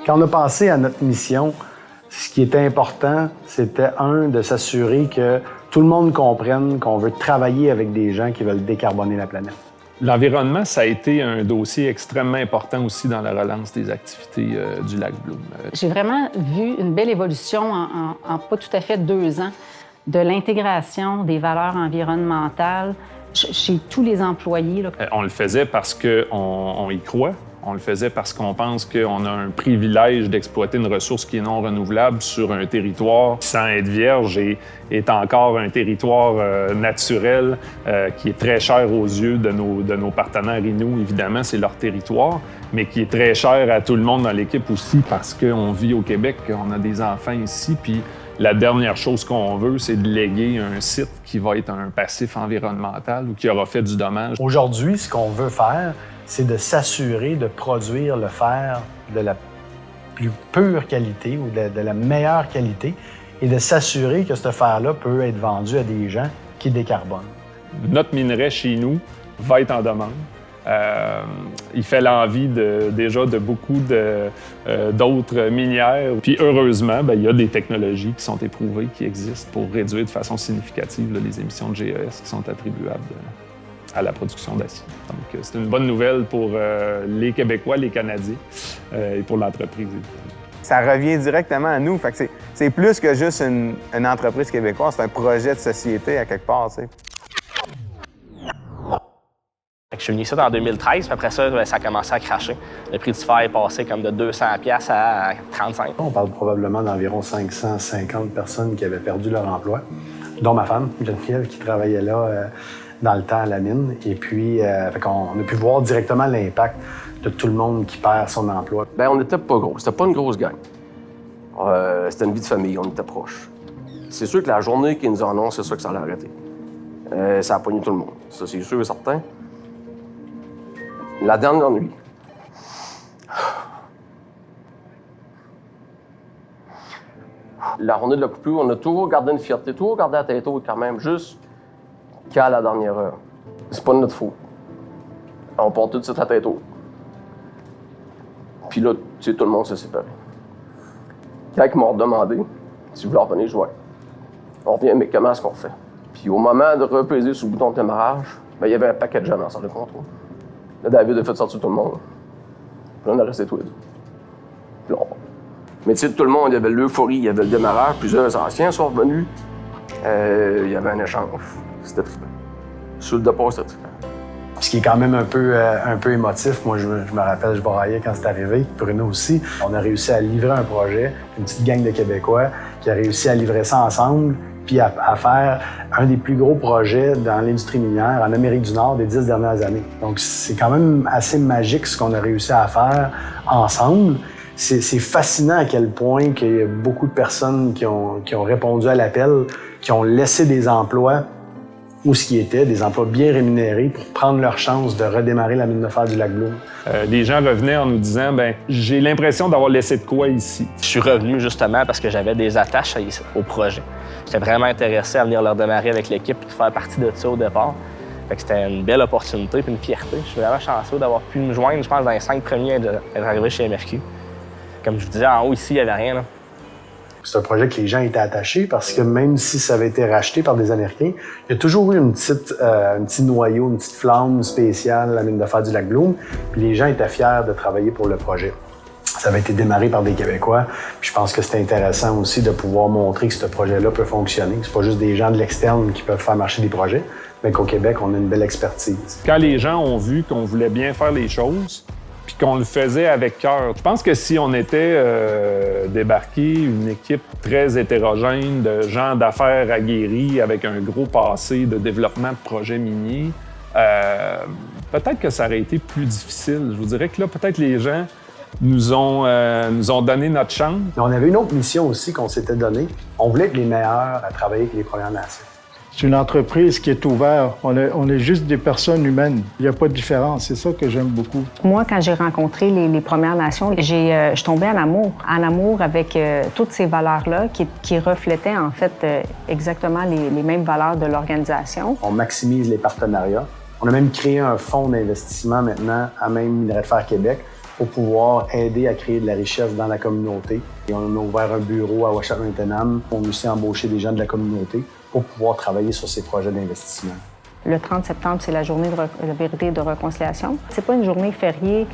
Quand on a pensé à notre mission, ce qui était important, c'était de s'assurer que tout le monde comprenne qu'on veut travailler avec des gens qui veulent décarboner la planète. L'environnement, ça a été un dossier extrêmement important aussi dans la relance des activités du lac Bloom. J'ai vraiment vu une belle évolution en pas tout à fait 2 ans de l'intégration des valeurs environnementales chez tous les employés. Là. On le faisait parce qu'on y croit. On le faisait parce qu'on pense qu'on a un privilège d'exploiter une ressource qui est non renouvelable sur un territoire sans être vierge et est encore un territoire naturel qui est très cher aux yeux de nos partenaires Inuits. Évidemment, c'est leur territoire, mais qui est très cher à tout le monde dans l'équipe aussi parce qu'on vit au Québec, qu'on a des enfants ici, puis la dernière chose qu'on veut, c'est de léguer un site qui va être un passif environnemental ou qui aura fait du dommage. Aujourd'hui, ce qu'on veut faire, c'est de s'assurer de produire le fer de la plus pure qualité ou de la meilleure qualité et de s'assurer que ce fer-là peut être vendu à des gens qui décarbonent. Notre minerai chez nous va être en demande. Il fait l'envie déjà de beaucoup d'autres minières. Puis heureusement, il y a des technologies qui sont éprouvées, qui existent pour réduire de façon significative les émissions de GES qui sont attribuables à la production d'acier. Donc, c'est une bonne nouvelle pour les Québécois, les Canadiens et pour l'entreprise. Ça revient directement à nous. Fait que c'est plus que juste une entreprise québécoise, c'est un projet de société à quelque part. T'sais. Je suis venu ici en 2013, puis après ça, ça a commencé à cracher. Le prix du fer est passé comme de 200$ à 35$. On parle probablement d'environ 550 personnes qui avaient perdu leur emploi, dont ma femme, Geneviève, qui travaillait là dans le temps à la mine. Et puis, on a pu voir directement l'impact de tout le monde qui perd son emploi. Bien, on n'était pas gros. C'était pas une grosse gang. C'était une vie de famille, on était proches. C'est sûr que la journée qu'ils nous ont annoncé, c'est sûr que ça allait arrêter. Ça a pogné tout le monde. Ça, c'est sûr et certain. La dernière nuit, la journée de la coupure, on a toujours gardé une fierté, toujours gardé la tête haute quand même, jusqu'à la dernière heure. C'est pas de notre faute. On porte tout de suite la tête haute. Puis là, tu sais, tout le monde s'est séparé. Quand ils m'ont demandé si je voulais revenir jouer, on revient, mais comment est-ce qu'on fait? Puis au moment de repaiser sur le bouton de démarrage, il y avait un paquet de gens dans la salle de contrôle. Là, David a fait sortir tout le monde. Puis là, on a resté tous les deux. Puis là, mais tu sais, tout le monde, il y avait l'euphorie, il y avait le démarrage, plusieurs anciens sont revenus. Il y avait un échange. C'était trippant. Sur le départ, c'était trippant. Ce qui est quand même un peu émotif. Moi, je me rappelle, je braillais quand c'est arrivé. Bruno aussi. On a réussi à livrer un projet, une petite gang de Québécois qui a réussi à livrer ça ensemble puis à faire un des plus gros projets dans l'industrie minière en Amérique du Nord des 10 dernières années. Donc, c'est quand même assez magique ce qu'on a réussi à faire ensemble. C'est fascinant à quel point qu'il y a beaucoup de personnes qui ont répondu à l'appel, qui ont laissé des emplois où ce qui était, des emplois bien rémunérés pour prendre leur chance de redémarrer la mine de fer du lac Bloom. Les gens revenaient en nous disant « j'ai l'impression d'avoir laissé de quoi ici ». Je suis revenu justement parce que j'avais des attaches au projet. J'étais vraiment intéressé à venir leur démarrer avec l'équipe et de faire partie de ça au départ. Fait que c'était une belle opportunité et une fierté. Je suis vraiment chanceux d'avoir pu me joindre, je pense, dans les 5 premiers d'être arrivé chez MRQ. Comme je vous disais, en haut ici, il n'y avait rien. Là. C'est un projet que les gens étaient attachés parce que même si ça avait été racheté par des Américains, il y a toujours eu un petit noyau, une petite flamme spéciale à la mine de fer du lac Bloom. Puis les gens étaient fiers de travailler pour le projet. Ça avait été démarré par des Québécois. Puis je pense que c'est intéressant aussi de pouvoir montrer que ce projet-là peut fonctionner. C'est pas juste des gens de l'externe qui peuvent faire marcher des projets, mais qu'au Québec, on a une belle expertise. Quand les gens ont vu qu'on voulait bien faire les choses, puis qu'on le faisait avec cœur. Je pense que si on était débarqué, une équipe très hétérogène de gens d'affaires aguerris avec un gros passé de développement de projets miniers, peut-être que ça aurait été plus difficile. Je vous dirais que là, peut-être les gens nous ont donné notre chance. Mais on avait une autre mission aussi qu'on s'était donnée. On voulait être les meilleurs à travailler avec les Premières Nations. C'est une entreprise qui est ouverte. On est juste des personnes humaines. Il n'y a pas de différence. C'est ça que j'aime beaucoup. Moi, quand j'ai rencontré les Premières Nations, je suis tombée en amour avec toutes ces valeurs-là qui reflétaient en fait exactement les mêmes valeurs de l'organisation. On maximise les partenariats. On a même créé un fonds d'investissement maintenant à même Minerais de Fer Québec pour pouvoir aider à créer de la richesse dans la communauté. Et on a ouvert un bureau à Ouachita-Main-Tenam. On a aussi embauché des gens de la communauté pour pouvoir travailler sur ces projets d'investissement. Le 30 septembre, c'est la journée de vérité et de réconciliation. C'est pas une journée fériée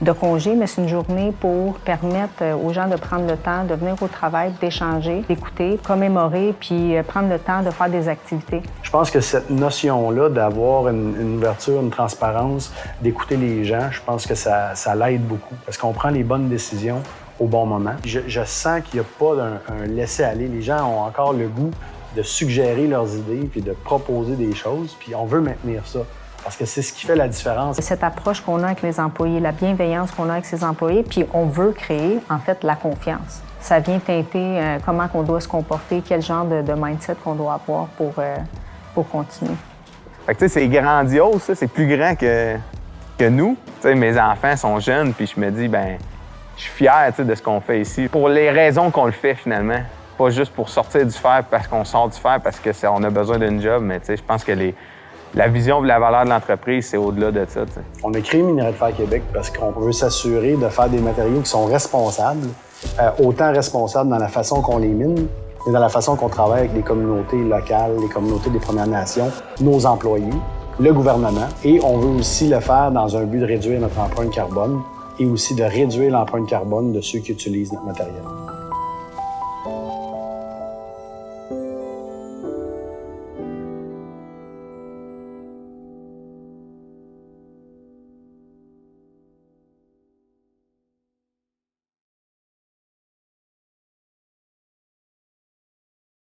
de congé, mais c'est une journée pour permettre aux gens de prendre le temps de venir au travail, d'échanger, d'écouter, commémorer, puis prendre le temps de faire des activités. Je pense que cette notion-là d'avoir une ouverture, une transparence, d'écouter les gens, je pense que ça l'aide beaucoup parce qu'on prend les bonnes décisions au bon moment. Je sens qu'il n'y a pas un laisser-aller. Les gens ont encore le goût de suggérer leurs idées puis de proposer des choses, puis on veut maintenir ça. Parce que c'est ce qui fait la différence. Cette approche qu'on a avec les employés, la bienveillance qu'on a avec ces employés, puis on veut créer, en fait, la confiance. Ça vient teinter comment on doit se comporter, quel genre de mindset qu'on doit avoir pour continuer. Fait que tu sais, c'est grandiose, ça. C'est plus grand que nous. Tu sais, mes enfants sont jeunes, puis je me dis, ben, je suis fier, tu sais, de ce qu'on fait ici. Pour les raisons qu'on le fait, finalement. Pas juste pour sortir du fer parce qu'on sort du fer, parce qu'on a besoin d'une job, mais tu sais, je pense que la vision et la valeur de l'entreprise, c'est au-delà de ça. T'sais. On a créé Minerais de Fer Québec parce qu'on veut s'assurer de faire des matériaux qui sont responsables, autant responsables dans la façon qu'on les mine, mais dans la façon qu'on travaille avec les communautés locales, les communautés des Premières Nations, nos employés, le gouvernement. Et on veut aussi le faire dans un but de réduire notre empreinte carbone et aussi de réduire l'empreinte carbone de ceux qui utilisent notre matériel.